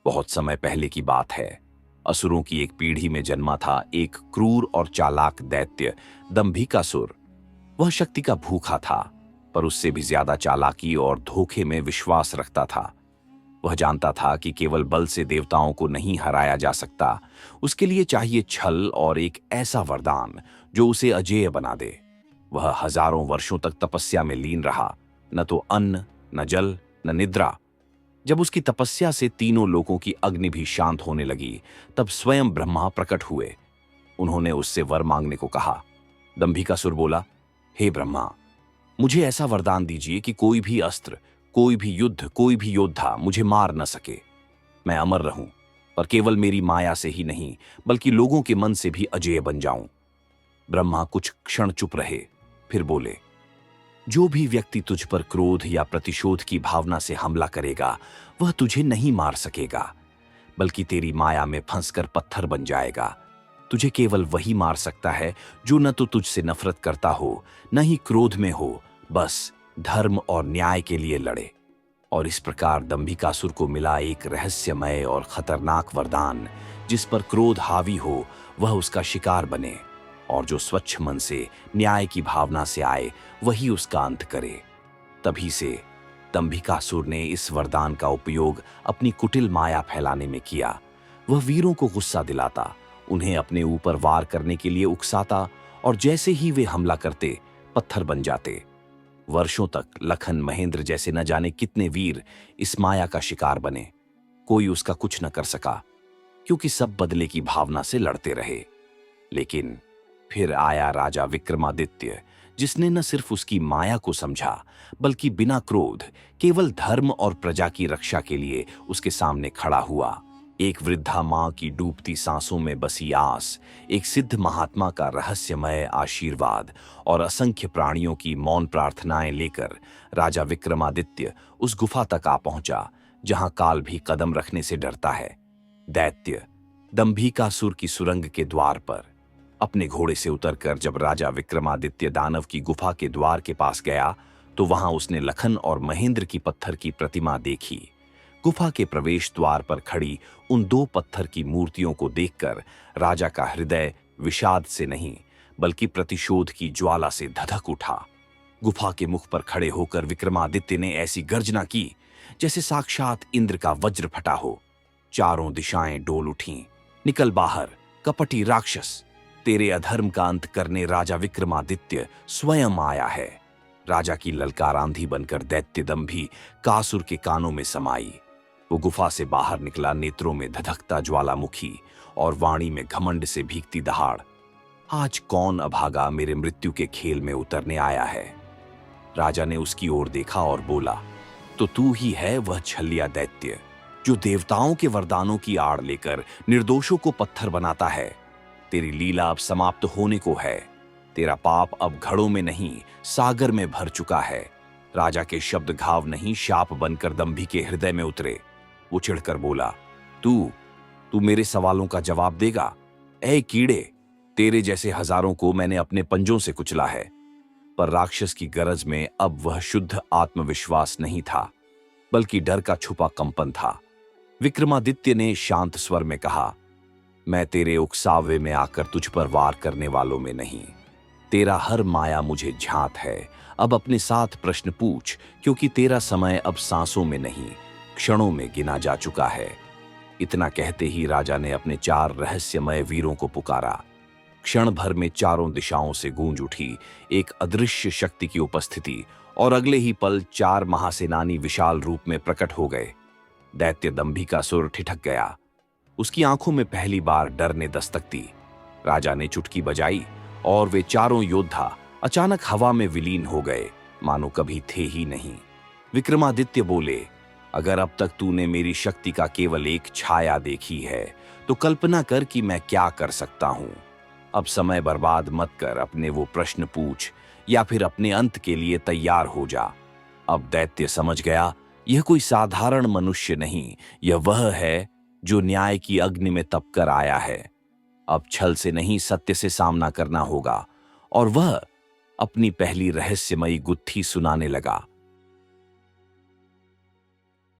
बहुत समय पहले की बात है। असुरों की एक पीढ़ी में जन्मा था एक क्रूर और चालाक दैत्य दंभिकासुर। वह शक्ति का भूखा था, पर उससे भी ज्यादा चालाकी और धोखे में विश्वास रखता था। वह जानता था कि केवल बल से देवताओं को नहीं हराया जा सकता। उसके लिए चाहिए छल और एक ऐसा वरदान जो उसे अजेय बना दे। वह हजारों वर्षों तक तपस्या में लीन रहा, न तो अन्न, न जल, न निद्रा। जब उसकी तपस्या से तीनों लोकों की अग्नि भी शांत होने लगी, तब स्वयं ब्रह्मा प्रकट हुए। उन्होंने उससे वर मांगने को कहा। दंभिकासुर बोला, हे ब्रह्मा, मुझे ऐसा वरदान दीजिए कि कोई भी अस्त्र, कोई भी युद्ध, कोई भी योद्धा मुझे मार न सके। मैं अमर रहूं, पर केवल मेरी माया से ही नहीं, बल्कि लोगों के मन से भी अजेय बन जाऊं। ब्रह्मा कुछ क्षण चुप रहे, फिर बोले, जो भी व्यक्ति तुझ पर क्रोध या प्रतिशोध की भावना से हमला करेगा, वह तुझे नहीं मार सकेगा, बल्कि तेरी माया में फंसकर पत्थर बन जाएगा। तुझे केवल वही मार सकता है जो न तो तुझसे नफरत करता हो, न ही क्रोध में हो, बस धर्म और न्याय के लिए लड़े। और इस प्रकार दंभिकासुर को मिला एक रहस्यमय और खतरनाक वरदान। जिस पर क्रोध हावी हो, वह उसका शिकार बने, और जो स्वच्छ मन से न्याय की भावना से आए, वही उसका अंत करे। तभी से दंभिकासुर ने इस वरदान का उपयोग अपनी कुटिल माया फैलाने में किया। वह वीरों को गुस्सा दिलाता, उन्हें अपने ऊपर वार करने के लिए उकसाता, और जैसे ही वे हमला करते, पत्थर बन जाते। वर्षों तक लखन, महेंद्र जैसे न जाने कितने वीर इस माया का शिकार बने। कोई उसका कुछ न कर सका, क्योंकि सब बदले की भावना से लड़ते रहे। लेकिन फिर आया राजा विक्रमादित्य, जिसने न सिर्फ उसकी माया को समझा, बल्कि बिना क्रोध, केवल धर्म और प्रजा की रक्षा के लिए उसके सामने खड़ा हुआ। एक वृद्धा मां की डूबती सांसों में बसी आस, एक सिद्ध महात्मा का रहस्यमय आशीर्वाद और असंख्य प्राणियों की मौन प्रार्थनाएं लेकर राजा विक्रमादित्य उस गुफा तक आ पहुंचा, जहां काल भी कदम रखने से डरता है। दैत्य दंभिकासुर की सुरंग के द्वार पर अपने घोड़े से उतरकर जब राजा विक्रमादित्य दानव की गुफा के द्वार के पास गया, तो वहां उसने लखन और महेंद्र की पत्थर की प्रतिमा देखी। गुफा के प्रवेश द्वार पर खड़ी उन दो पत्थर की मूर्तियों को देखकर राजा का हृदय विषाद से नहीं, बल्कि प्रतिशोध की ज्वाला से धधक उठा। गुफा के मुख पर खड़े होकर विक्रमादित्य ने ऐसी गर्जना की जैसे साक्षात इंद्र का वज्र फटा हो। चारों दिशाएं डोल उठीं। निकल बाहर, कपटी राक्षस! तेरे अधर्म का अंत करने राजा विक्रमादित्य स्वयं आया है। राजा की ललकार आंधी बनकर दैत्य दंभिकासुर के कानों में समाई। वो गुफा से बाहर निकला, नेत्रों में धधकता ज्वालामुखी और वाणी में घमंड से भीगती दहाड़। आज कौन अभागा मेरे मृत्यु के खेल में उतरने आया है? राजा ने उसकी ओर देखा और बोला, तो तू ही है वह छलिया दैत्य जो देवताओं के वरदानों की आड़ लेकर निर्दोषों को पत्थर बनाता है। तेरी लीला अब समाप्त होने को है। तेरा पाप अब घड़ों में नहीं, सागर में भर चुका है। राजा के शब्द घाव नहीं, शाप बनकर दंभी के हृदय में उतरे। वो चिढ़कर बोला, तू मेरे सवालों का जवाब देगा? ऐ कीड़े, तेरे जैसे हजारों को मैंने अपने पंजों से कुचला है। पर राक्षस की गरज में अब वह शुद्ध आत्मविश्वास नहीं था, बल्कि डर का छुपा कंपन था। विक्रमादित्य ने शांत स्वर में कहा, मैं तेरे उकसावे में आकर तुझ पर वार करने वालों में नहीं। तेरा हर माया मुझे झांत है। अब अपने साथ प्रश्न पूछ, क्योंकि तेरा समय अब सांसों में नहीं, क्षणों में गिना जा चुका है। इतना कहते ही राजा ने अपने 4 रहस्यमय वीरों को पुकारा। क्षण भर में चारों दिशाओं से गूंज उठी एक अदृश्य शक्ति की उपस्थिति, और अगले ही पल 4 महासेनानी विशाल रूप में प्रकट हो गए। दैत्य दंभिकासुर ठिठक गया। उसकी आंखों में पहली बार डर ने दस्तक दी। राजा ने चुटकी बजाई और वे चारों योद्धा अचानक हवा में विलीन हो गए, मानो कभी थे ही नहीं। विक्रमादित्य बोले, अगर अब तक तूने मेरी शक्ति का केवल एक छाया देखी है, तो कल्पना कर कि मैं क्या कर सकता हूं। अब समय बर्बाद मत कर, अपने वो प्रश्न पूछ या फिर अपने अंत के लिए तैयार हो जा। अब दैत्य समझ गया, यह कोई साधारण मनुष्य नहीं, यह वह है जो न्याय की अग्नि में तपकर आया है। अब छल से नहीं, सत्य से सामना करना होगा। और वह अपनी पहली रहस्यमयी गुत्थी सुनाने लगा।